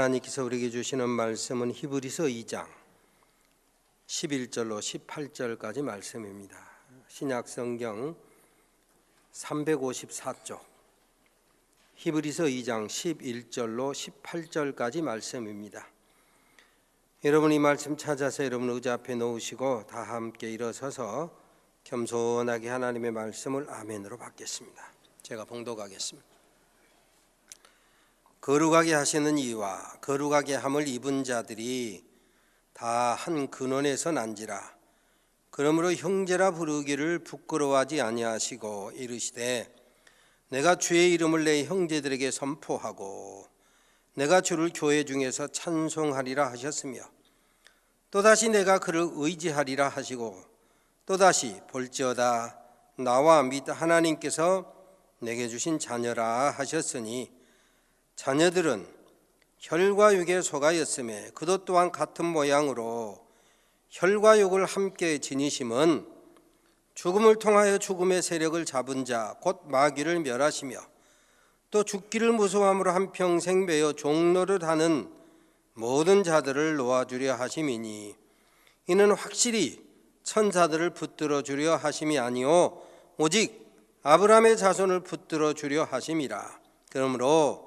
하나님께서 우리에게 주시는 말씀은 히브리서 2장 11절로 18절까지 말씀입니다. 신약성경 354쪽 히브리서 2장 11절로 18절까지 말씀입니다. 여러분 이 말씀 찾아서 여러분 의자 앞에 놓으시고 다 함께 일어서서 겸손하게 하나님의 말씀을 아멘으로 받겠습니다. 제가 봉독하겠습니다. 거룩하게 하시는 이와 거룩하게 함을 입은 자들이 다 한 근원에서 난지라. 그러므로 형제라 부르기를 부끄러워하지 아니하시고 이르시되 내가 주의 이름을 내 형제들에게 선포하고 내가 주를 교회 중에서 찬송하리라 하셨으며 또다시 내가 그를 의지하리라 하시고 또다시 볼지어다 나와 및 하나님께서 내게 주신 자녀라 하셨으니 자녀들은 혈과 육에 속하였음에 그도 또한 같은 모양으로 혈과 육을 함께 지니심은 죽음을 통하여 죽음의 세력을 잡은 자 곧 마귀를 멸하시며 또 죽기를 무서워함으로 한평생 매여 종노릇 하는 모든 자들을 놓아주려 하심이니 이는 확실히 천사들을 붙들어 주려 하심이 아니요 오직 아브라함의 자손을 붙들어 주려 하심이라. 그러므로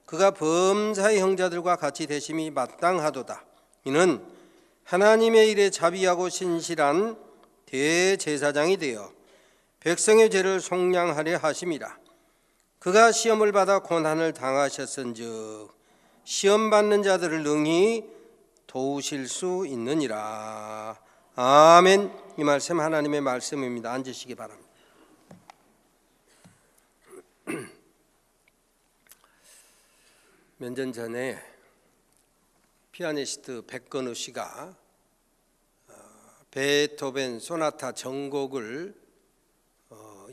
그가 범사의 형제들과 같이 되심이 마땅하도다. 이는 하나님의 일에 자비하고 신실한 대제사장이 되어 백성의 죄를 속량하려 하심이라. 그가 시험을 받아 고난을 당하셨은즉 시험 받는 자들을 능히 도우실 수 있느니라. 아멘. 이 말씀 하나님의 말씀입니다. 앉으시기 바랍니다. 몇 년 전에 피아니스트 백건우 씨가 베토벤 소나타 전곡을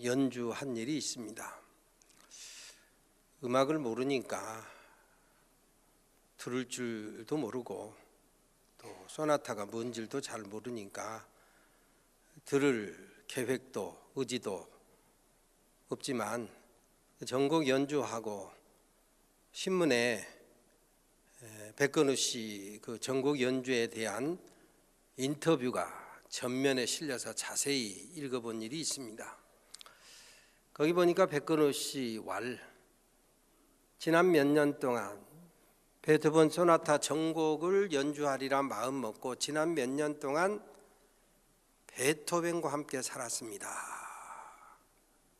연주한 일이 있습니다. 음악을 모르니까 들을 줄도 모르고 또 소나타가 뭔 줄도 잘 모르니까 들을 계획도 의지도 없지만 전곡 연주하고 신문에 백건우 씨 그 전곡 연주에 대한 인터뷰가 전면에 실려서 자세히 읽어본 일이 있습니다. 거기 보니까 백건우 씨 지난 몇 년 동안 베토벤 소나타 전곡을 연주하리라 마음 먹고 지난 몇 년 동안 베토벤과 함께 살았습니다.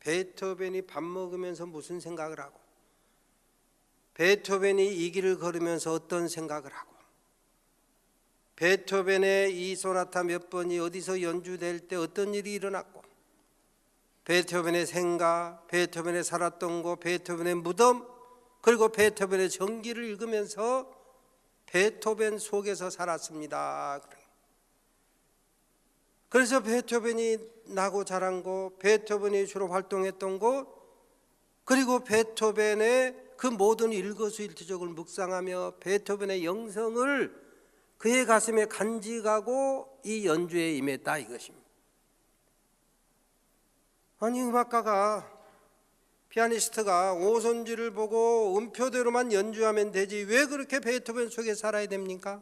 베토벤이 밥 먹으면서 무슨 생각을 하고 베토벤이 이 길을 걸으면서 어떤 생각을 하고 베토벤의 이 소나타 몇 번이 어디서 연주될 때 어떤 일이 일어났고 베토벤의 생각, 베토벤의 살았던 곳, 베토벤의 무덤 그리고 베토벤의 전기를 읽으면서 베토벤 속에서 살았습니다. 그래서 베토벤이 나고 자란 곳, 베토벤이 주로 활동했던 곳 그리고 베토벤의 그 모든 일거수일투족을 묵상하며 베토벤의 영성을 그의 가슴에 간직하고 이 연주에 임했다 이것입니다. 아니 음악가가 피아니스트가 오선지를 보고 음표대로만 연주하면 되지 왜 그렇게 베토벤 속에 살아야 됩니까?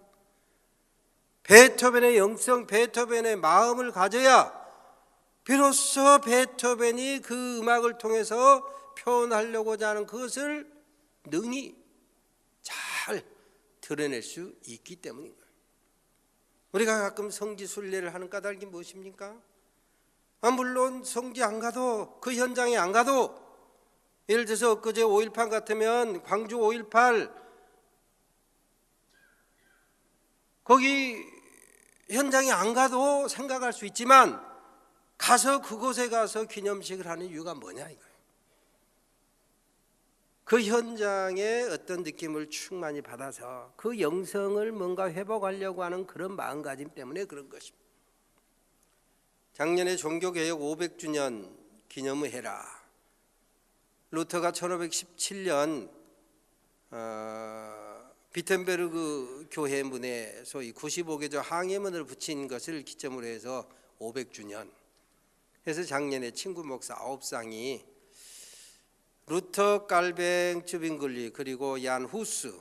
베토벤의 영성, 베토벤의 마음을 가져야 비로소 베토벤이 그 음악을 통해서 표현하려고자 하는 그것을 능히 잘 드러낼 수 있기 때문인 거예요. 우리가 가끔 성지 순례를 하는 까닭이 무엇입니까? 물론 성지 안 가도 그 현장에 안 가도 예를 들어서 엊그제 5.18 같으면 광주 5.18 거기 현장에 안 가도 생각할 수 있지만 가서 그곳에 가서 기념식을 하는 이유가 뭐냐 이거예요. 그 현장에 어떤 느낌을 충만히 받아서 그 영성을 뭔가 회복하려고 하는 그런 마음가짐 때문에 그런 것입니다. 작년에 종교개혁 500주년 기념을 해라. 루터가 1517년 비텐베르그 교회 문에 소위 95개조 항해문을 붙인 것을 기점으로 해서 500주년 그래서 작년에 친구 목사 9쌍이 루터, 깔뱅, 쯔빙글리 그리고 얀 후스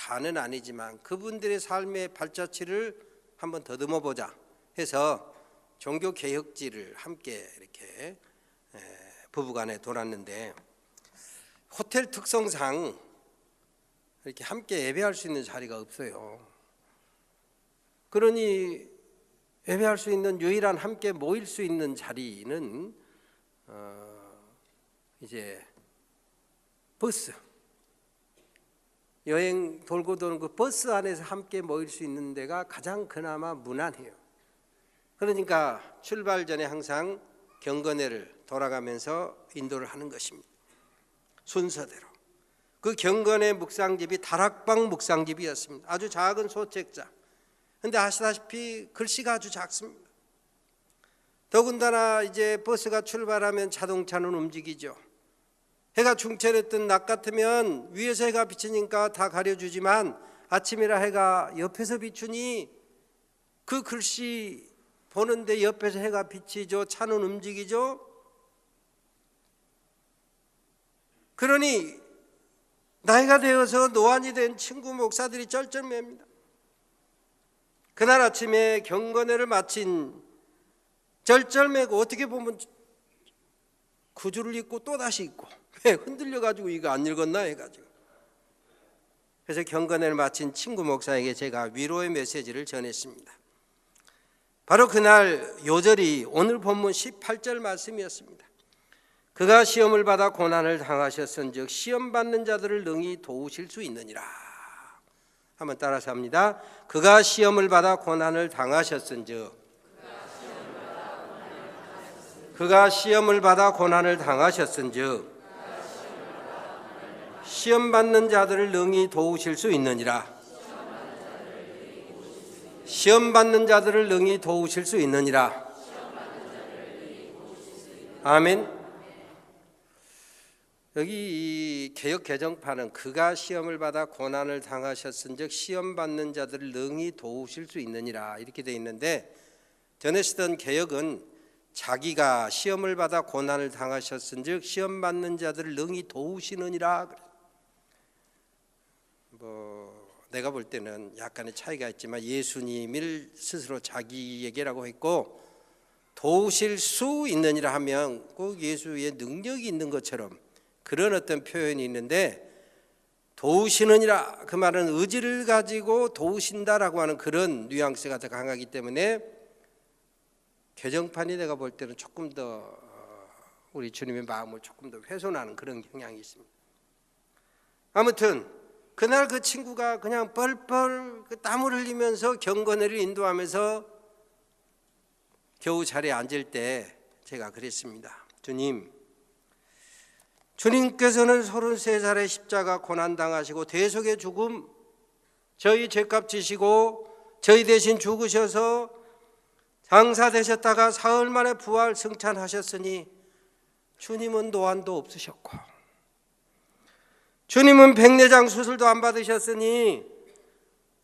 다는 아니지만 그분들의 삶의 발자취를 한번 더듬어 보자 해서 종교개혁지를 함께 이렇게 부부간에 돌았는데, 호텔 특성상 이렇게 함께 예배할 수 있는 자리가 없어요. 그러니 예배할 수 있는 유일한 함께 모일 수 있는 자리는 이제 버스, 여행 돌고 도는 그 버스 안에서 함께 모일 수 있는 데가 가장 그나마 무난해요. 그러니까 출발 전에 항상 경건회를 돌아가면서 인도를 하는 것입니다. 순서대로. 그 경건회 묵상집이 다락방 묵상집이었습니다. 아주 작은 소책자. 그런데 아시다시피 글씨가 아주 작습니다. 더군다나 이제 버스가 출발하면 자동차는 움직이죠. 해가 중천했던 낮 같으면 위에서 해가 비치니까 다 가려주지만 아침이라 해가 옆에서 비추니 그 글씨 보는데 옆에서 해가 비치죠. 차는 움직이죠. 그러니 나이가 되어서 노안이 된 친구 목사들이 쩔쩔맵니다. 그날 아침에 경건회를 마친 쩔쩔매고, 어떻게 보면 구주를 입고 또다시 입고 흔들려가지고 이거 안 읽었나 해가지고, 그래서 경건회를 마친 친구 목사에게 제가 위로의 메시지를 전했습니다. 바로 그날 요절이 오늘 본문 18절 말씀이었습니다. 그가 시험을 받아 고난을 당하셨은즉 시험 받는 자들을 능히 도우실 수 있느니라. 한번 따라서 합니다. 그가 시험을 받아 고난을 당하셨은즉, 그가 시험을 받아 고난을 당하셨은즉 시험 받는 자들을 능히 도우실 수 있느니라. 시험 받는 자들을 능히 도우실 수 있느니라. 아멘. 여기 이 개역 개정판은 그가 시험을 받아 고난을 당하셨은즉 시험 받는 자들을 능히 도우실 수 있느니라 이렇게 되어 있는데, 전에 쓰던 개역은 자기가 시험을 받아 고난을 당하셨은즉 시험 받는 자들을 능히 도우시느니라. 내가 볼 때는 약간의 차이가 있지만 예수님을 스스로 자기에게라고 했고, 도우실 수 있느니라 하면 꼭 예수의 능력이 있는 것처럼 그런 어떤 표현이 있는데, 도우시느니라 그 말은 의지를 가지고 도우신다라고 하는 그런 뉘앙스가 더 강하기 때문에 개정판이 내가 볼 때는 조금 더 우리 주님의 마음을 조금 더 훼손하는 그런 경향이 있습니다. 아무튼 그날 그 친구가 그냥 뻘뻘 땀을 흘리면서 경건회를 인도하면서 겨우 자리에 앉을 때 제가 그랬습니다. 주님께서는 33살에 십자가 고난당하시고 대속의 죽음, 저희 죄값 지시고 저희 대신 죽으셔서 장사되셨다가 사흘 만에 부활 승천하셨으니 주님은 노안도 없으셨고 주님은 백내장 수술도 안 받으셨으니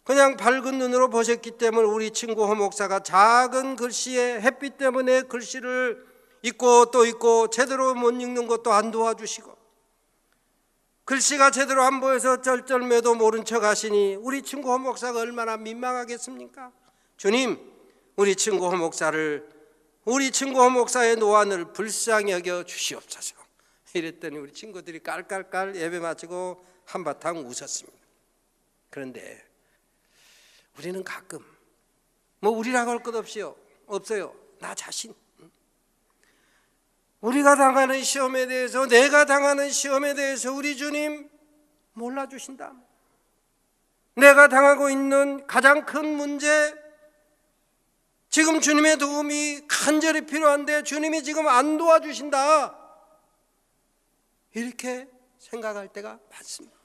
그냥 밝은 눈으로 보셨기 때문에 우리 친구 허 목사가 작은 글씨에 햇빛 때문에 글씨를 읽고 또 읽고 제대로 못 읽는 것도 안 도와주시고 글씨가 제대로 안 보여서 쩔쩔매도 모른 척 하시니 우리 친구 허 목사가 얼마나 민망하겠습니까? 주님, 우리 친구 허 목사의 노안을 불쌍히 여겨 주시옵소서. 이랬더니 우리 친구들이 깔깔깔 예배 마치고 한바탕 웃었습니다. 그런데 우리는 가끔 우리라고 할 것 없어요. 나 자신. 우리가 당하는 시험에 대해서, 내가 당하는 시험에 대해서 우리 주님 몰라주신다. 내가 당하고 있는 가장 큰 문제, 지금 주님의 도움이 간절히 필요한데 주님이 지금 안 도와주신다. 이렇게 생각할 때가 많습니다.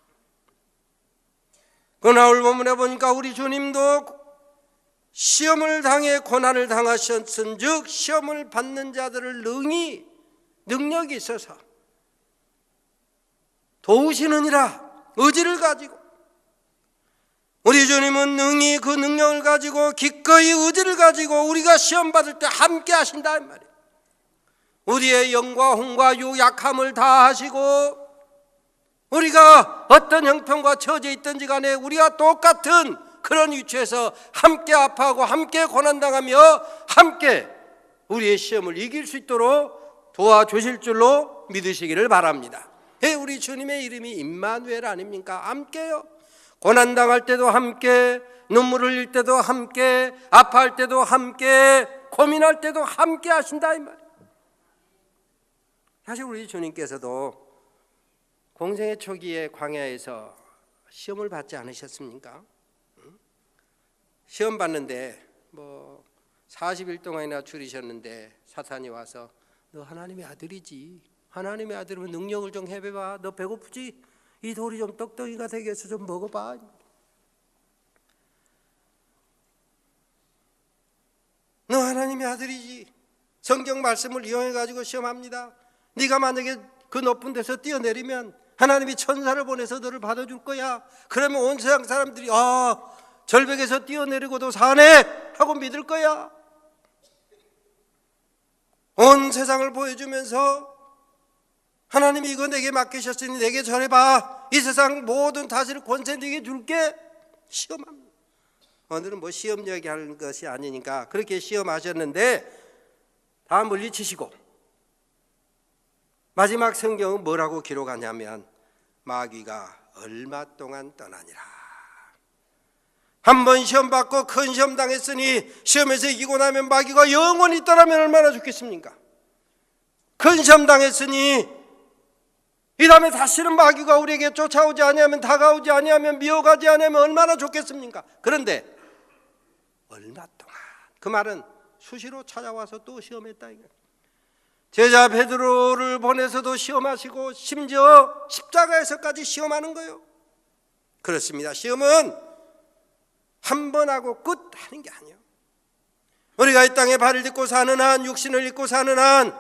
그러나 오늘 본문에 보니까 우리 주님도 시험을 당해 고난을 당하셨은즉 시험을 받는 자들을 능력이 있어서 도우시느니라 의지를 가지고, 우리 주님은 능히 그 능력을 가지고 기꺼이 의지를 가지고 우리가 시험 받을 때 함께 하신다 우리가 어떤 형편과 처져 있든지 간에 우리가 똑같은 그런 위치에서 함께 아파하고 함께 고난당하며 함께 우리의 시험을 이길 수 있도록 도와주실 줄로 믿으시기를 바랍니다. 우리 주님의 이름이 임마누엘 아닙니까? 함께요. 고난당할 때도 함께, 눈물 흘릴 때도 함께, 아파할 때도 함께, 고민할 때도 함께 하신다 이 말이에요. 사실 우리 주님께서도 공생의 초기에 광야에서 시험을 받지 않으셨습니까? 시험 받는데 40일 동안이나 줄이셨는데 사탄이 와서 너 하나님의 아들이지, 하나님의 아들이면 능력을 좀 해봐봐, 너 배고프지? 이 돌이 좀 떡덩이가 되게 해서 좀 먹어봐. 너 하나님의 아들이지. 성경 말씀을 이용해 가지고 시험합니다. 네가 만약에 그 높은 데서 뛰어내리면 하나님이 천사를 보내서 너를 받아줄 거야. 그러면 온 세상 사람들이 절벽에서 뛰어내리고도 사네 하고 믿을 거야. 온 세상을 보여주면서 하나님이 이거 내게 맡기셨으니 내게 전해봐. 이 세상 모든 다스릴 권세 네게 줄게. 시험합니다. 오늘은 시험 이야기하는 것이 아니니까 그렇게 시험하셨는데 다 물리치시고 마지막 성경은 뭐라고 기록하냐면 마귀가 얼마 동안 떠나니라. 한 번 시험 받고 큰 시험 당했으니 시험에서 이기고 나면 마귀가 영원히 떠나면 얼마나 좋겠습니까? 큰 시험 당했으니 이 다음에 다시는 마귀가 우리에게 쫓아오지 아니하면, 다가오지 아니하면, 미워가지 아니하면 얼마나 좋겠습니까? 그런데 얼마 동안, 그 말은 수시로 찾아와서 또 시험했다 이거예요. 제자 베드로를 보내서도 시험하시고 심지어 십자가에서까지 시험하는 거예요. 그렇습니다. 시험은 한 번 하고 끝 하는 게 아니에요. 우리가 이 땅에 발을 딛고 사는 한, 육신을 입고 사는 한,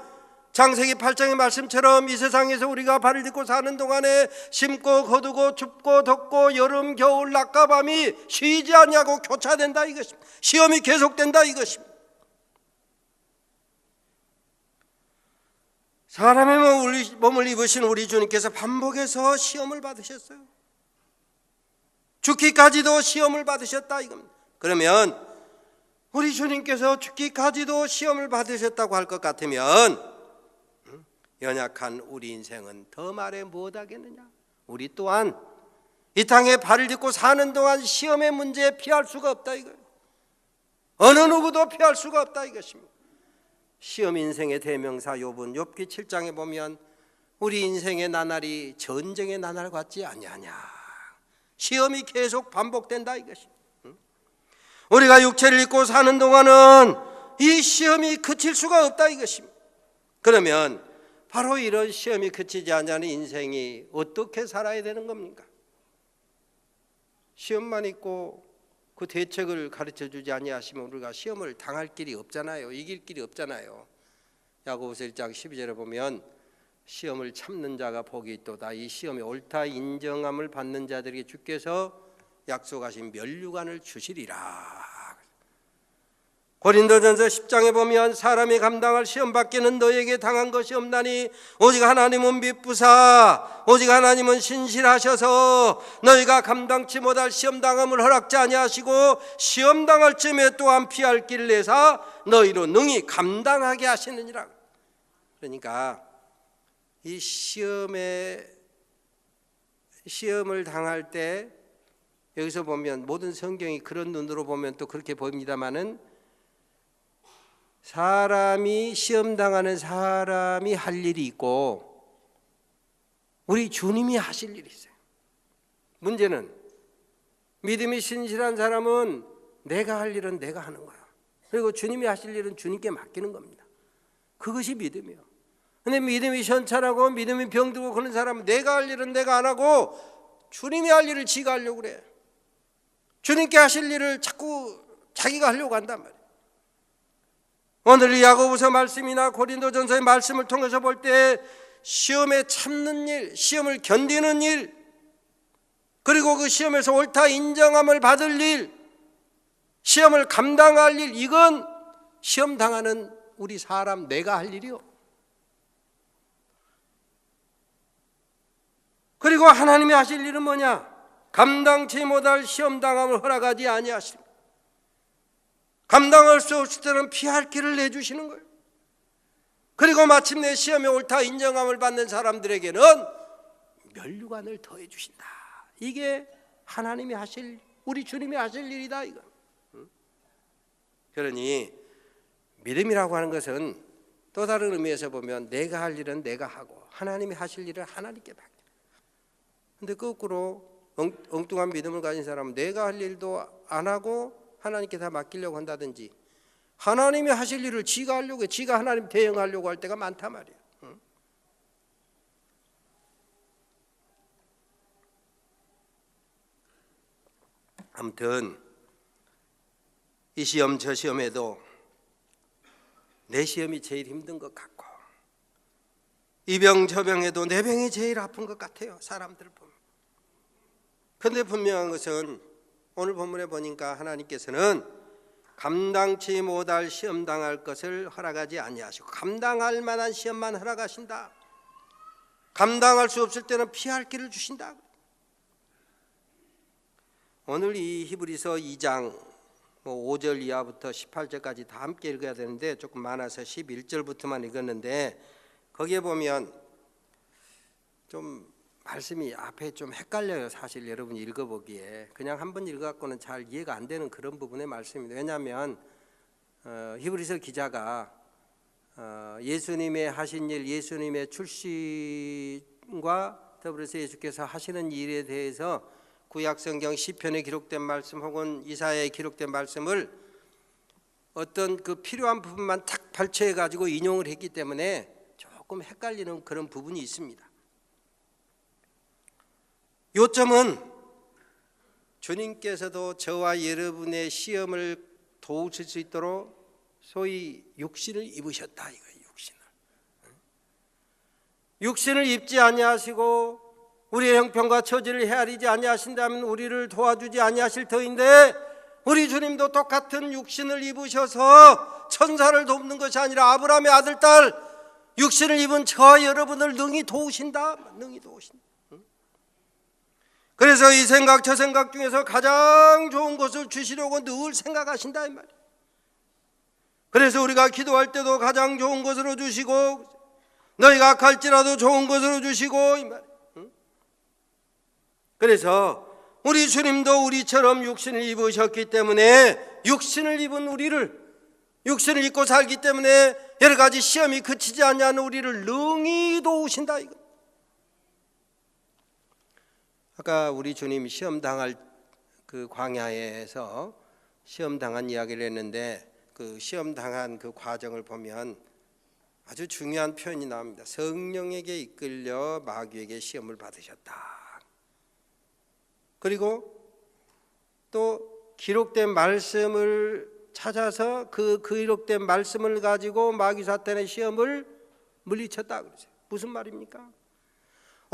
창세기 8장의 말씀처럼 이 세상에서 우리가 발을 딛고 사는 동안에 심고 거두고 춥고 덥고 여름 겨울 낮과 밤이 쉬지 않냐고 교차된다 이것입니다. 시험이 계속된다 이것입니다. 사람의 몸을 입으신 우리 주님께서 반복해서 시험을 받으셨어요. 죽기까지도 시험을 받으셨다 이겁니다. 그러면 우리 주님께서 죽기까지도 시험을 받으셨다고 할 것 같으면 연약한 우리 인생은 더 말해 못하겠느냐. 우리 또한 이 땅에 발을 딛고 사는 동안 시험의 문제에 피할 수가 없다 이거예요. 어느 누구도 피할 수가 없다 이것입니다. 시험 인생의 대명사 욥은 욥기 7장에 보면 우리 인생의 나날이 전쟁의 나날 같지 아니하냐. 시험이 계속 반복된다 이것입니다. 우리가 육체를 입고 사는 동안은 이 시험이 그칠 수가 없다 이것입니다. 그러면 바로 이런 시험이 그치지 않는 인생이 어떻게 살아야 되는 겁니까? 시험만 있고 그 대책을 가르쳐 주지 아니하시면 우리가 시험을 당할 길이 없잖아요. 이길 길이 없잖아요. 야고보서 1장 12절에 보면 시험을 참는 자가 복이 있도다. 이 시험에 옳다 인정함을 받는 자들에게 주께서 약속하신 면류관을 주시리라. 고린도전서 10장에 보면 사람이 감당할 시험 받기는 너에게 당한 것이 없나니 오직 하나님은 미쁘사 오직 하나님은 신실하셔서 너희가 감당치 못할 시험 당함을 허락지 아니하시고 시험 당할 쯤에 또한 피할 길을 내사 너희로 능히 감당하게 하시느니라. 그러니까 이 시험을 당할 때 여기서 보면 모든 성경이 그런 눈으로 보면 또 그렇게 보입니다마는 사람이 시험 당하는 사람이 할 일이 있고 우리 주님이 하실 일이 있어요. 문제는 믿음이 신실한 사람은 내가 할 일은 내가 하는 거야. 그리고 주님이 하실 일은 주님께 맡기는 겁니다. 그것이 믿음이에요. 근데 믿음이 현찰하고 믿음이 병들고 그런 사람은 내가 할 일은 내가 안 하고 주님이 할 일을 지가 하려고 그래. 주님께 하실 일을 자꾸 자기가 하려고 한단 말이에요. 오늘 이 야고보서 말씀이나 고린도전서의 말씀을 통해서 볼 때 시험에 참는 일, 시험을 견디는 일, 그리고 그 시험에서 옳다 인정함을 받을 일, 시험을 감당할 일, 이건 시험 당하는 우리 사람 내가 할 일이요. 그리고 하나님이 하실 일은 뭐냐? 감당치 못할 시험당함을 허락하지 아니하십니다. 감당할 수 없을 때는 피할 길을 내주시는 거예요. 그리고 마침내 시험에 옳다 인정함을 받는 사람들에게는 면류관을 더해 주신다. 이게 하나님이 하실, 우리 주님이 하실 일이다 이거. 그러니 믿음이라고 하는 것은 또 다른 의미에서 보면 내가 할 일은 내가 하고 하나님이 하실 일은 하나님께 맡겨. 근데 거꾸로 엉뚱한 믿음을 가진 사람은 내가 할 일도 안 하고 하나님께 다 맡기려고 한다든지 하나님이 하실 일을 지가 하려고 해. 지가 하나님 대응하려고 할 때가 많단 말이에요. 아무튼 이 시험 저 시험에도 내 시험이 제일 힘든 것 같고 이 병 저 병에도 내 병이 제일 아픈 것 같아요. 사람들을 보면. 그런데 분명한 것은 오늘 본문에 보니까 하나님께서는 감당치 못할 시험 당할 것을 허락하지 아니하시고 감당할 만한 시험만 허락하신다. 감당할 수 없을 때는 피할 길을 주신다. 오늘 이 히브리서 2장 5절 이하부터 18절까지 다 함께 읽어야 되는데 조금 많아서 11절부터만 읽었는데 거기에 보면 좀 말씀이 앞에 좀 헷갈려요. 사실 여러분이 읽어보기에 그냥 한번 읽어갖고는 잘 이해가 안 되는 그런 부분의 말씀입니다. 왜냐하면 히브리서 기자가 예수님의 하신 일, 예수님의 출신과 더불어서 예수께서 하시는 일에 대해서 구약성경 시편에 기록된 말씀 혹은 이사야에 기록된 말씀을 어떤 그 필요한 부분만 탁 발췌해 가지고 인용을 했기 때문에 조금 헷갈리는 그런 부분이 있습니다. 요점은 주님께서도 저와 여러분의 시험을 도우실 수 있도록 소위 육신을 입으셨다 이거예요. 육신을 입지 아니하시고 우리의 형편과 처지를 헤아리지 아니하신다면 우리를 도와주지 아니하실 터인데 우리 주님도 똑같은 육신을 입으셔서 천사를 돕는 것이 아니라 아브라함의 아들 딸 육신을 입은 저와 여러분을 능히 도우신다. 능히 도우신다. 그래서 이 생각 저 생각 중에서 가장 좋은 것을 주시려고 늘 생각하신다 이 말이에요. 그래서 우리가 기도할 때도 가장 좋은 것으로 주시고 너희가 악할지라도 좋은 것으로 주시고 이 말이에요. 그래서 우리 주님도 우리처럼 육신을 입으셨기 때문에 육신을 입은 우리를 육신을 입고 살기 때문에 여러 가지 시험이 그치지 않냐는 우리를 능히 도우신다 이거. 아까 우리 주님 시험 당할 그 광야에서 시험 당한 이야기를 했는데 그 시험 당한 그 과정을 보면 아주 중요한 표현이 나옵니다. 성령에게 이끌려 마귀에게 시험을 받으셨다. 그리고 또 기록된 말씀을 찾아서 그 기록된 말씀을 가지고 마귀 사탄의 시험을 물리쳤다 그러죠. 무슨 말입니까?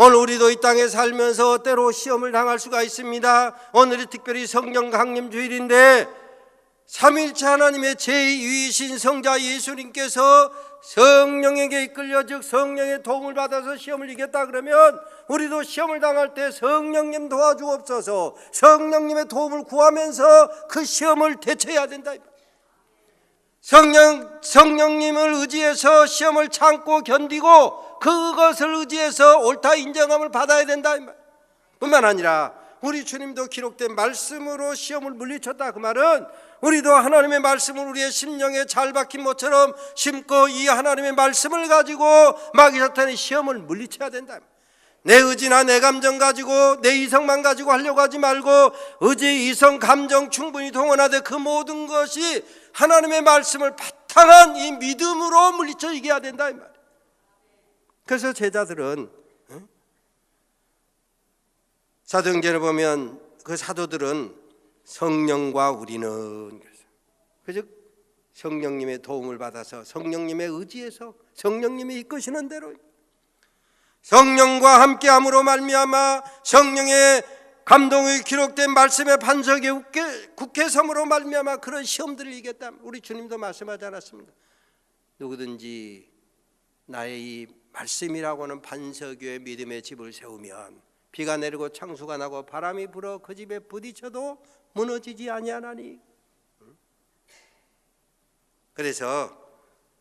오늘 우리도 이 땅에 살면서 때로 시험을 당할 수가 있습니다. 오늘이 특별히 성령 강림 주일인데 삼위일체 하나님의 제2위이신 성자 예수님께서 성령에게 이끌려 즉 성령의 도움을 받아서 시험을 이겼다 그러면 우리도 시험을 당할 때 성령님 도와주옵소서 성령님의 도움을 구하면서 그 시험을 대처해야 된다. 성령님을 의지해서 시험을 참고 견디고 그것을 의지해서 옳다 인정함을 받아야 된다 뿐만 아니라 우리 주님도 기록된 말씀으로 시험을 물리쳤다. 그 말은 우리도 하나님의 말씀을 우리의 심령에 잘 박힌 모처럼 심고 이 하나님의 말씀을 가지고 마귀 사탄의 시험을 물리쳐야 된다. 내 의지나 내 감정 가지고 내 이성만 가지고 하려고 하지 말고 의지, 이성, 감정 충분히 동원하되 그 모든 것이 하나님의 말씀을 바탕한 이 믿음으로 물리쳐 이겨야 된다 이 말이에요. 그래서 제자들은 사도행전을 보면 그 사도들은 성령과 우리는 그래서 성령님의 도움을 받아서 성령님의 의지에서 성령님이 이끄시는 대로 성령과 함께함으로 말미암아 성령의 감동이 기록된 말씀의 반석에 굳게 섬으로 말미암아 그런 시험들을 이겼다. 우리 주님도 말씀하지 않았습니까? 누구든지 나의 이 말씀이라고 하는 반석 위에 믿음의 집을 세우면 비가 내리고 창수가 나고 바람이 불어 그 집에 부딪혀도 무너지지 아니하나니. 그래서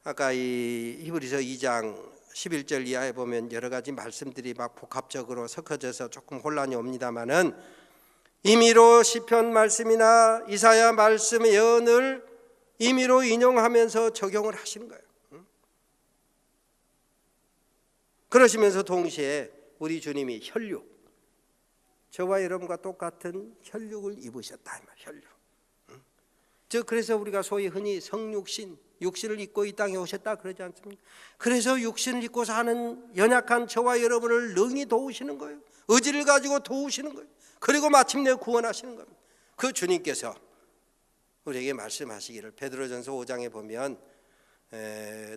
아까 이 히브리서 2장 11절 이하에 보면 여러 가지 말씀들이 막 복합적으로 섞어져서 조금 혼란이 옵니다마는 임의로 시편 말씀이나 이사야 말씀의 예언을 임의로 인용하면서 적용을 하시는 거예요. 그러시면서 동시에 우리 주님이 혈육, 저와 여러분과 똑같은 혈육을 입으셨다 이 말. 혈육. 즉 그래서 우리가 소위 흔히 성육신, 육신을 입고 이 땅에 오셨다 그러지 않습니까? 그래서 육신을 입고 사는 연약한 저와 여러분을 능히 도우시는 거예요. 의지를 가지고 도우시는 거예요. 그리고 마침내 구원하시는 겁니다. 그 주님께서 우리에게 말씀하시기를 베드로전서 5장에 보면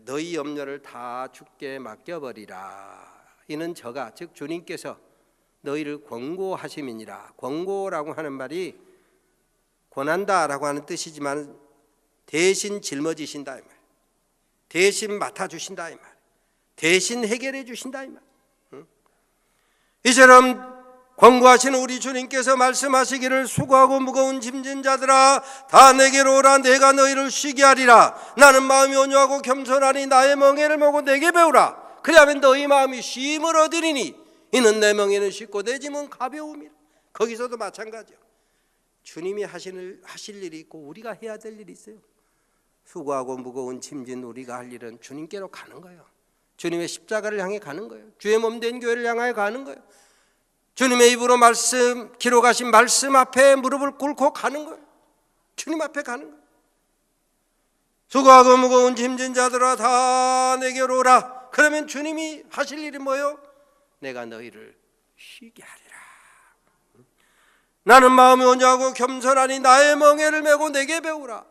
너희 염려를 다 주께 맡겨버리라. 이는 저가 즉 주님께서 너희를 권고하심이니라. 권고라고 하는 말이 권한다라고 하는 뜻이지만 대신 짊어지신다 이 말, 대신 맡아주신다 이 말, 대신 해결해 주신다 이 말. 이처럼 권고하시는 우리 주님께서 말씀하시기를 수고하고 무거운 짐진 자들아 다 내게로 오라. 내가 너희를 쉬게 하리라. 나는 마음이 온유하고 겸손하니 나의 멍에를 메고 내게 배우라. 그리하면 너희 마음이 쉼을 얻으리니 이는 내 멍에는 쉽고 내 짐은 가벼움이라. 거기서도 마찬가지요. 주님이 하실 일이 있고 우리가 해야 될 일이 있어요. 수고하고 무거운 짐진 우리가 할 일은 주님께로 가는 거예요. 주님의 십자가를 향해 가는 거예요. 주의 몸된 교회를 향해 가는 거예요. 주님의 입으로 기록하신 말씀 앞에 무릎을 꿇고 가는 거예요. 주님 앞에 가는 거예요. 수고하고 무거운 짐진 자들아 다 내게로 오라. 그러면 주님이 하실 일이 뭐예요? 내가 너희를 쉬게 하리라. 나는 마음이 온유하고 겸손하니 나의 멍에를 메고 내게 배우라.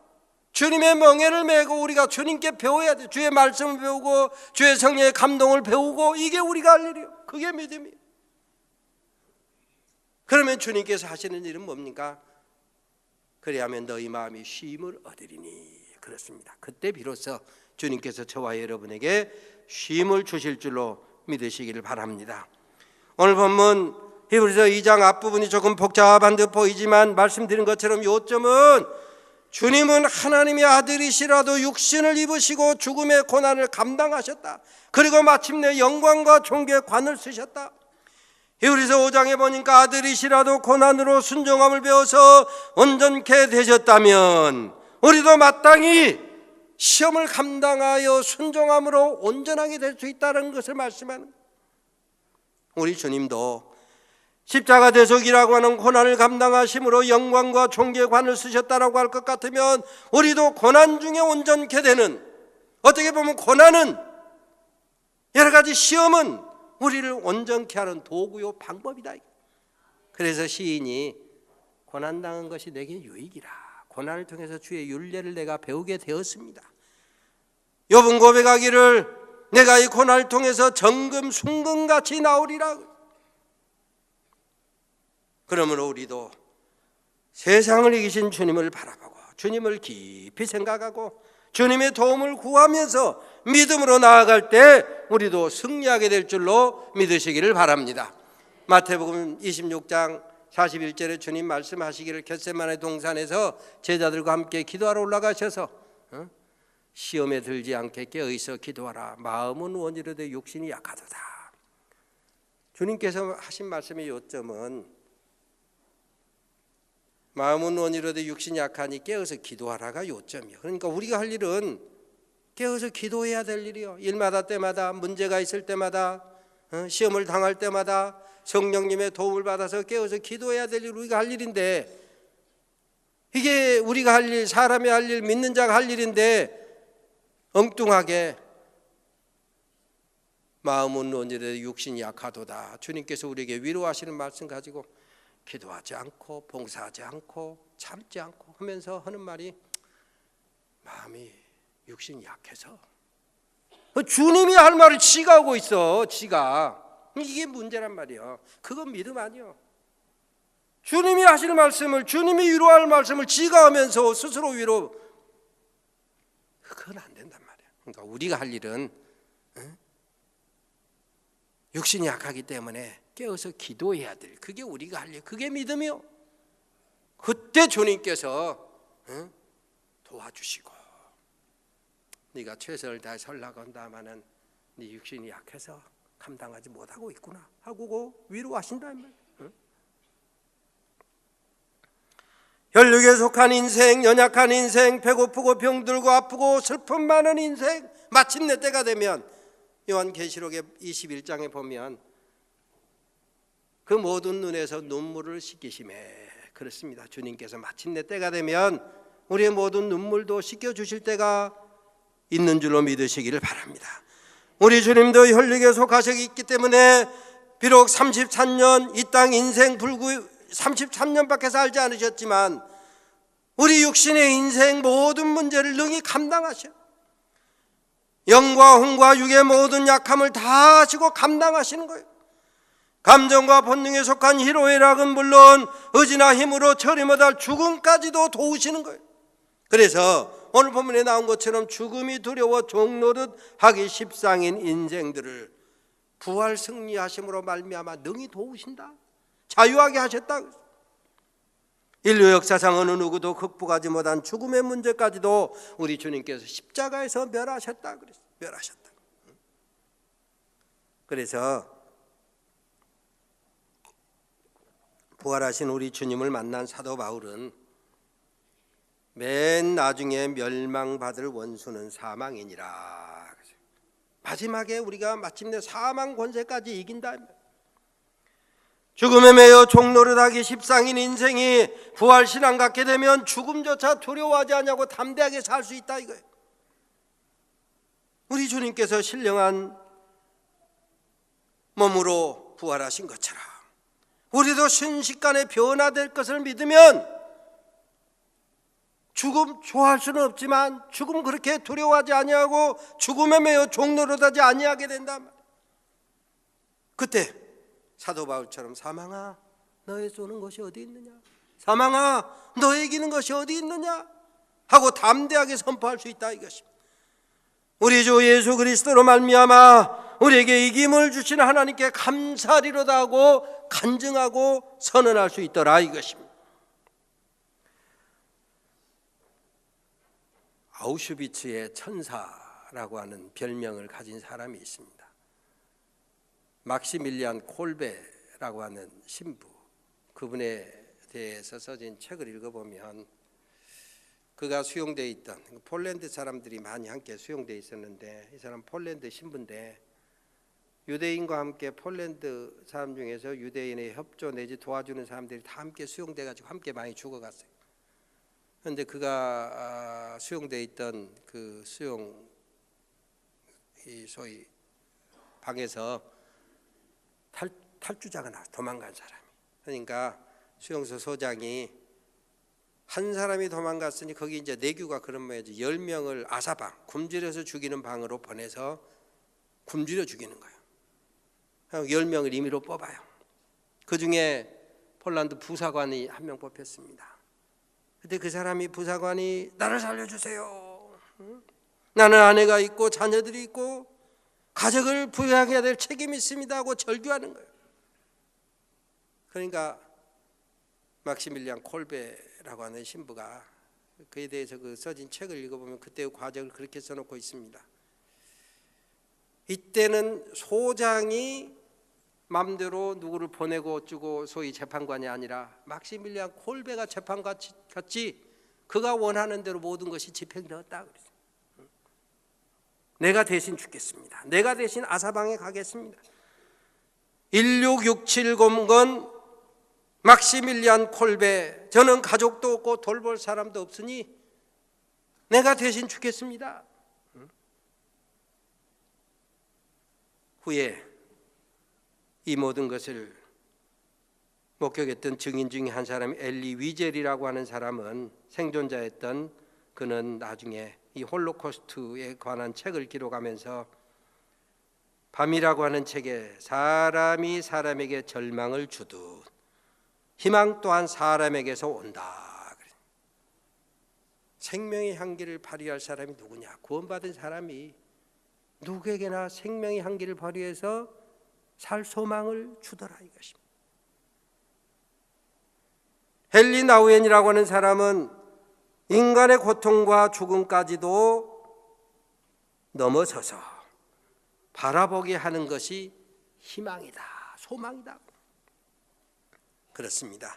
주님의 멍에를 메고 우리가 주님께 배워야 돼. 주의 말씀을 배우고 주의 성령의 감동을 배우고 이게 우리가 할 일이에요. 그게 믿음이에요. 그러면 주님께서 하시는 일은 뭡니까? 그리하면 너희 마음이 쉼을 얻으리니. 그렇습니다. 그때 비로소 주님께서 저와 여러분에게 쉼을 주실 줄로 믿으시기를 바랍니다. 오늘 본문 히브리서 2장 앞부분이 조금 복잡한 듯 보이지만 말씀드린 것처럼 요점은 주님은 하나님의 아들이시라도 육신을 입으시고 죽음의 고난을 감당하셨다. 그리고 마침내 영광과 존귀의 관을 쓰셨다. 히브리서 5장에 보니까 아들이시라도 고난으로 순종함을 배워서 온전케 되셨다면 우리도 마땅히 시험을 감당하여 순종함으로 온전하게 될 수 있다는 것을 말씀하는 거예요. 우리 주님도 십자가 대속이라고 하는 고난을 감당하심으로 영광과 존귀의 관을 쓰셨다라고 할 것 같으면 우리도 고난 중에 온전케 되는, 어떻게 보면 고난은, 여러 가지 시험은 우리를 온전케 하는 도구요 방법이다. 그래서 시인이 고난당한 것이 내게 유익이라. 고난을 통해서 주의 율례를 내가 배우게 되었습니다. 욥은 고백하기를 내가 이 고난을 통해서 정금 순금같이 나오리라. 그러므로 우리도 세상을 이기신 주님을 바라보고 주님을 깊이 생각하고 주님의 도움을 구하면서 믿음으로 나아갈 때 우리도 승리하게 될 줄로 믿으시기를 바랍니다. 마태복음 26장 41절에 주님 말씀하시기를 겟세마네 동산에서 제자들과 함께 기도하러 올라가셔서 시험에 들지 않게 깨어있어 기도하라. 마음은 원이로되 육신이 약하도다. 주님께서 하신 말씀의 요점은 마음은 원이로되 육신이 약하니 깨어서 기도하라가 요점이에요. 그러니까 우리가 할 일은 깨어서 기도해야 될 일이요. 일마다 때마다 문제가 있을 때마다 시험을 당할 때마다 성령님의 도움을 받아서 깨어서 기도해야 될 일, 우리가 할 일인데, 이게 우리가 할 일, 사람이 할 일, 믿는 자가 할 일인데 엉뚱하게 마음은 원이로되 육신이 약하도다. 주님께서 우리에게 위로하시는 말씀 가지고 기도하지 않고 봉사하지 않고 참지 않고 하면서 하는 말이 마음이 육신이 약해서 주님이 할 말을 지가 하고 있어. 지가. 이게 문제란 말이에요. 그건 믿음 아니에요. 주님이 하실 말씀을, 주님이 위로할 말씀을 지가 하면서 스스로 위로, 그건 안 된단 말이에요. 그러니까 우리가 할 일은 육신이 약하기 때문에 깨어서 기도해야 될, 그게 우리가 할 일, 그게 믿음이요. 그때 주님께서 도와주시고, 네가 최선을 다해 살라고 한다마는 네 육신이 약해서 감당하지 못하고 있구나 하고 위로하신다면, 혈육에 속한 인생, 연약한 인생, 배고프고 병들고 아프고 슬픔 많은 인생, 마침내 때가 되면 요한계시록의 21장에 보면 그 모든 눈에서 눈물을 씻기심에, 그렇습니다. 주님께서 마침내 때가 되면 우리의 모든 눈물도 씻겨주실 때가 있는 줄로 믿으시기를 바랍니다. 우리 주님도 혈육에 속하셨기 있기 때문에 비록 33년 이 땅 인생 불구 33년밖에 살지 않으셨지만 우리 육신의 인생 모든 문제를 능히 감당하셔. 영과 혼과 육의 모든 약함을 다 하시고 감당하시는 거예요. 감정과 본능에 속한 희로애락은 물론 의지나 힘으로 처리 못할 죽음까지도 도우시는 거예요. 그래서 오늘 본문에 나온 것처럼 죽음이 두려워 종노릇 하기 십상인 인생들을 부활 승리하심으로 말미암아 능히 도우신다, 자유하게 하셨다. 인류 역사상 어느 누구도 극복하지 못한 죽음의 문제까지도 우리 주님께서 십자가에서 멸하셨다 그랬어요. 멸하셨다. 그래서 부활하신 우리 주님을 만난 사도 바울은 맨 나중에 멸망받을 원수는 사망이니라. 마지막에 우리가 마침내 사망 권세까지 이긴다. 죽음에 매여 종노릇하기 십상인 인생이 부활신앙 갖게 되면 죽음조차 두려워하지 않냐고 담대하게 살 수 있다 이거예요. 우리 주님께서 신령한 몸으로 부활하신 것처럼 우리도 순식간에 변화될 것을 믿으면 죽음 좋아할 수는 없지만 죽음 그렇게 두려워하지 아니하고 죽음에 매여 종노릇하지 아니하게 된다. 그때 사도 바울처럼 사망아 너의 쏘는 것이 어디 있느냐, 사망아 너의 이기는 것이 어디 있느냐 하고 담대하게 선포할 수 있다 이것입니다. 우리 주 예수 그리스도로 말미암아 우리에게 이김을 주시는 하나님께 감사리로다 하고 간증하고 선언할 수 있더라 이것입니다. 아우슈비츠의 천사라고 하는 별명을 가진 사람이 있습니다. 막시밀리안 콜베라고 하는 신부, 그분에 대해서 써진 책을 읽어보면 그가 수용되어 있던 폴란드 사람들이 많이 함께 수용되어 있었는데, 이 사람 폴란드 신부인데 유대인과 함께 폴란드 사람 중에서 유대인의 협조 내지 도와주는 사람들이 다 함께 수용돼 가지고 함께 많이 죽어갔어요. 그런데 그가 수용돼 있던 그 수용 소위 방에서 탈주자가 나와 도망간 사람이. 그러니까 수용소 소장이 한 사람이 도망갔으니 거기 이제 내규가 그런 모양이지, 10명을 아사방 굶주려서 죽이는 방으로 보내서 굶주려 죽이는 거예요. 10명을 임의로 뽑아요. 그 중에 폴란드 부사관이 한 명 뽑혔습니다. 그때 그 사람이 부사관이 나를 살려주세요. 나는 아내가 있고 자녀들이 있고 가족을 부양해야 될 책임이 있습니다 하고 절규하는 거예요. 그러니까 막시밀리안 콜베라고 하는 신부가 그에 대해서 그 써진 책을 읽어보면 그때의 과정을 그렇게 써놓고 있습니다. 이때는 소장이 마음대로 누구를 보내고 어쩌고 소위 재판관이 아니라 막시밀리안 콜베가 재판관같이 그가 원하는 대로 모든 것이 집행되었다 그랬어요. 내가 대신 죽겠습니다. 내가 대신 아사방에 가겠습니다. 16670건 막시밀리안 콜베, 저는 가족도 없고 돌볼 사람도 없으니 내가 대신 죽겠습니다. 후에 이 모든 것을 목격했던 증인 중에 한 사람이 엘리 위젤이라고 하는 사람은 생존자였던, 그는 나중에 이 홀로코스트에 관한 책을 기록하면서 밤이라고 하는 책에 사람이 사람에게 절망을 주듯 희망 또한 사람에게서 온다. 생명의 향기를 발휘할 사람이 누구냐? 구원받은 사람이 누구에게나 생명의 향기를 발휘해서 살 소망을 주더라 이것입니다. 헨리 나우엔이라고 하는 사람은 인간의 고통과 죽음까지도 넘어서서 바라보게 하는 것이 희망이다, 소망이다. 그렇습니다.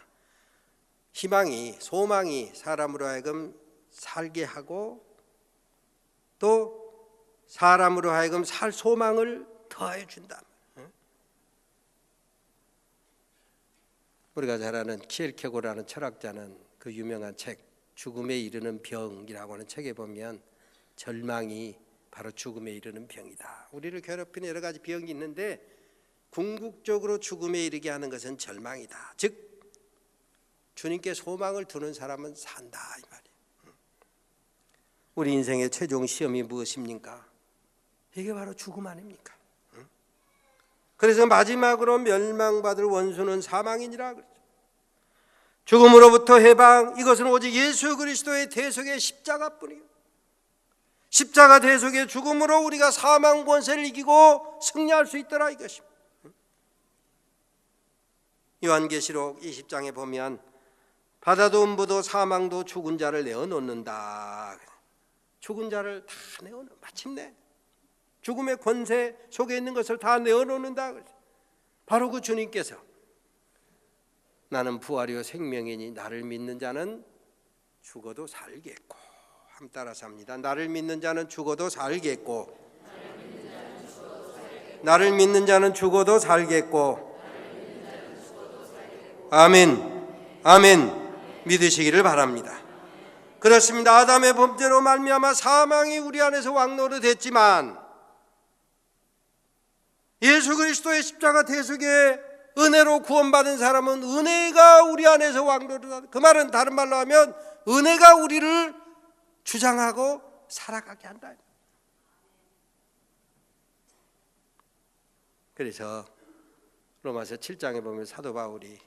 희망이, 소망이 사람으로 하여금 살게 하고 또 사람으로 하여금 살 소망을 더해 준다. 우리가 잘 아는 키엘케고라는 철학자는 그 유명한 책 죽음에 이르는 병이라고 하는 책에 보면 절망이 바로 죽음에 이르는 병이다. 우리를 괴롭히는 여러 가지 병이 있는데 궁극적으로 죽음에 이르게 하는 것은 절망이다. 즉 주님께 소망을 두는 사람은 산다 이 말이에요. 우리 인생의 최종 시험이 무엇입니까? 이게 바로 죽음 아닙니까? 그래서 마지막으로 멸망받을 원수는 사망이니라 그러죠. 죽음으로부터 해방, 이것은 오직 예수 그리스도의 대속의 십자가뿐이에요. 십자가 대속의 죽음으로 우리가 사망 권세를 이기고 승리할 수 있더라 이것입니다. 요한계시록 20장에 보면 바다도 음부도 사망도 죽은 자를 내어놓는다. 죽은 자를 다 내어놓는, 마침내 죽음의 권세 속에 있는 것을 다 내어놓는다. 바로 그 주님께서 나는 부활이요 생명이니 나를 믿는 자는 죽어도 살겠고, 함 따라서 합니다. 나를 믿는 자는 죽어도 살겠고, 나를 믿는 자는 죽어도 살겠고, 아멘, 아멘 믿으시기를 바랍니다. 그렇습니다. 아담의 범죄로 말미암아 사망이 우리 안에서 왕노릇했지만 예수 그리스도의 십자가 대속의 은혜로 구원받은 사람은 은혜가 우리 안에서 왕노릇하다. 그 말은 다른 말로 하면 은혜가 우리를 주장하고 살아가게 한다. 그래서 로마서 7장에 보면 사도 바울이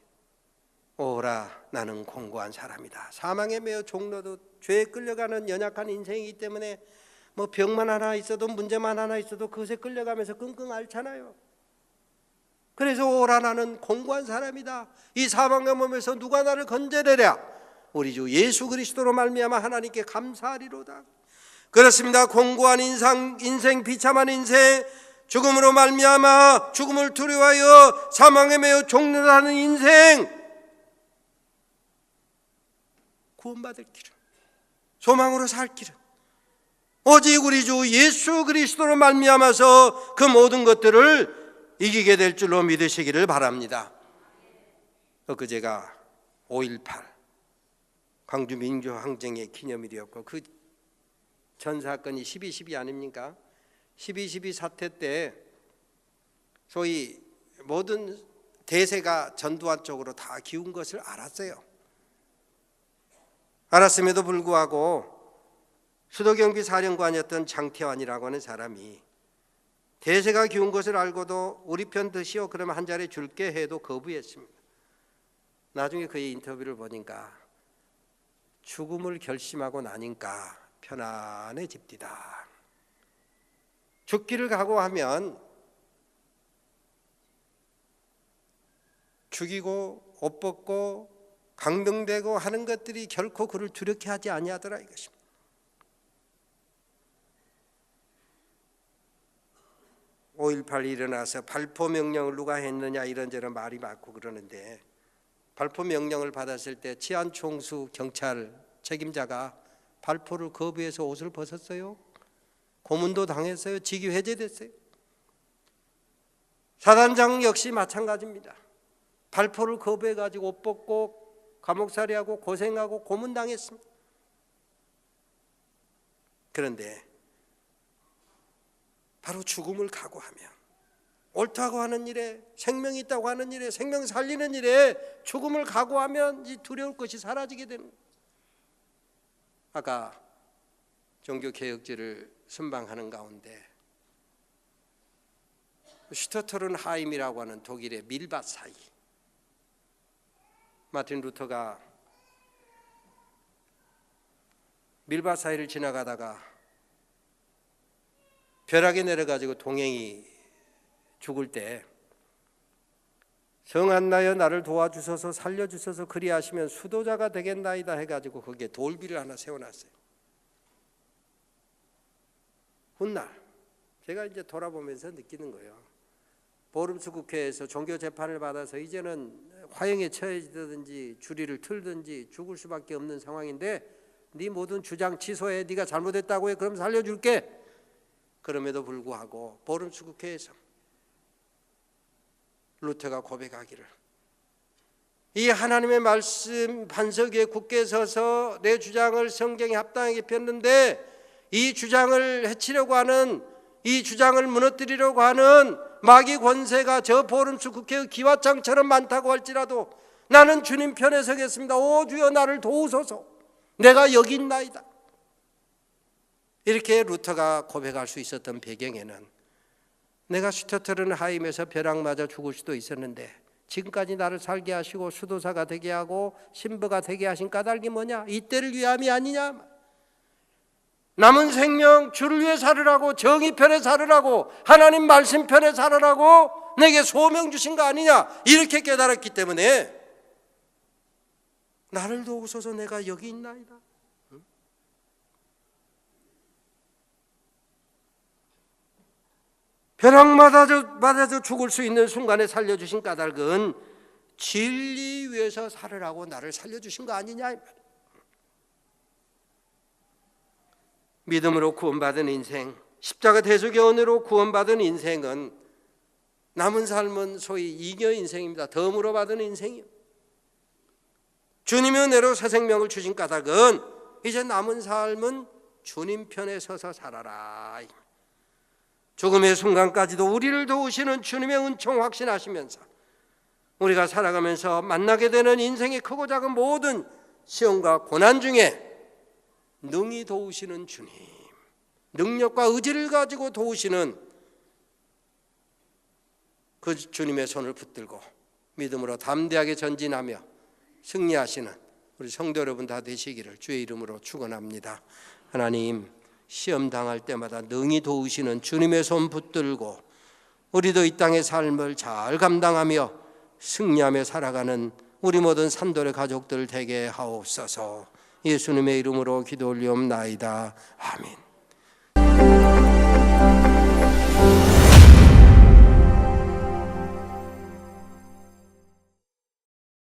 오라 나는 공고한 사람이다. 사망에 매여 종로도 죄에 끌려가는 연약한 인생이기 때문에 뭐 병만 하나 있어도 문제만 하나 있어도 그것에 끌려가면서 끙끙 앓잖아요. 그래서 오라 나는 공고한 사람이다. 이 사망의 몸에서 누가 나를 건져내랴. 우리 주 예수 그리스도로 말미암아 하나님께 감사하리로다. 그렇습니다. 공고한 인생 비참한 인생, 죽음으로 말미암아 죽음을 두려워하여 사망에 매여 종로하는 인생, 구원받을 길은, 소망으로 살 길은 오직 우리 주 예수 그리스도로 말미암아서 그 모든 것들을 이기게 될 줄로 믿으시기를 바랍니다. 엊그제가 5.18 광주 민주항쟁의 기념일이었고 그 전 사건이 12.12 아닙니까? 12.12 사태 때 소위 모든 대세가 전두환 쪽으로 다 기운 것을 알았어요. 알았음에도 불구하고 수도경비 사령관이었던 장태환이라고 하는 사람이 대세가 기운 것을 알고도 우리 편 드시오 그러면 한 자리 줄게 해도 거부했습니다. 나중에 그의 인터뷰를 보니까 죽음을 결심하고 나니까 편안해집디다. 죽기를 각오하면 죽이고 옷 벗고 강등되고 하는 것들이 결코 그를 두렵게 하지 아니하더라 이것입니다. (5.18) 일어나서 발포 명령을 누가 했느냐 이런저런 말이 많고 그러는데 발포 명령을 받았을 때 치안총수 경찰 책임자가 발포를 거부해서 옷을 벗었어요. 고문도 당했어요. 직위 해제됐어요. 사단장 역시 마찬가지입니다. 발포를 거부해가지고 옷 벗고 감옥살이하고 고생하고 고문당했습니다. 그런데 바로 죽음을 각오하며 옳다고 하는 일에, 생명이 있다고 하는 일에, 생명 살리는 일에 죽음을 각오하면 이 두려울 것이 사라지게 되는 거예요. 아까 종교개혁제를 선방하는 가운데 슈터트른하임이라고 하는 독일의 밀밭사이, 마틴 루터가 밀밭사이를 지나가다가 벼락에 내려가지고 동행이 죽을 때 성한나여 나를 도와주소서 살려주소서 그리하시면 수도자가 되겠나이다 해가지고 거기에 돌비를 하나 세워놨어요. 훗날 제가 이제 돌아보면서 느끼는 거예요. 보름수 국회에서 종교 재판을 받아서 이제는 화형에 처해지든지 주리를 틀든지 죽을 수밖에 없는 상황인데 네 모든 주장 취소해. 네가 잘못했다고 해. 그럼 살려줄게. 그럼에도 불구하고 보름수 국회에서 루터가 고백하기를 이 하나님의 말씀 반석 위에 굳게 서서 내 주장을 성경에 합당하게 폈는데 이 주장을 해치려고 하는, 이 주장을 무너뜨리려고 하는 마귀 권세가 저 보름수 국회의 기와장처럼 많다고 할지라도 나는 주님 편에 서겠습니다. 오 주여 나를 도우소서. 내가 여기 있나이다. 이렇게 루터가 고백할 수 있었던 배경에는 내가 슈터트른하임에서 벼락 맞아 죽을 수도 있었는데 지금까지 나를 살게 하시고 수도사가 되게 하고 신부가 되게 하신 까닭이 뭐냐? 이때를 위함이 아니냐? 남은 생명 주를 위해 살으라고, 정의 편에 살으라고, 하나님 말씀 편에 살으라고 내게 소명 주신 거 아니냐? 이렇게 깨달았기 때문에 나를 도우소서 내가 여기 있나이다. 벼락 맞아서 죽을 수 있는 순간에 살려주신 까닭은 진리 위해서 살으라고 나를 살려주신 거 아니냐. 믿음으로 구원받은 인생, 십자가 대속의 은혜로 구원받은 인생은 남은 삶은 소위 잉여 인생입니다. 덤으로 받은 인생이요. 주님의 은혜로 새 생명을 주신 까닭은 이제 남은 삶은 주님 편에 서서 살아라. 죽음의 순간까지도 우리를 도우시는 주님의 은총 확신하시면서 우리가 살아가면서 만나게 되는 인생의 크고 작은 모든 시험과 고난 중에 능히 도우시는 주님, 능력과 의지를 가지고 도우시는 그 주님의 손을 붙들고 믿음으로 담대하게 전진하며 승리하시는 우리 성도 여러분 다 되시기를 주의 이름으로 축원합니다. 하나님, 시험 당할 때마다 능히 도우시는 주님의 손 붙들고 우리도 이 땅의 삶을 잘 감당하며 승리하며 살아가는 우리 모든 산돌의 가족들 되게 하옵소서. 예수님의 이름으로 기도 올리옵나이다. 아멘.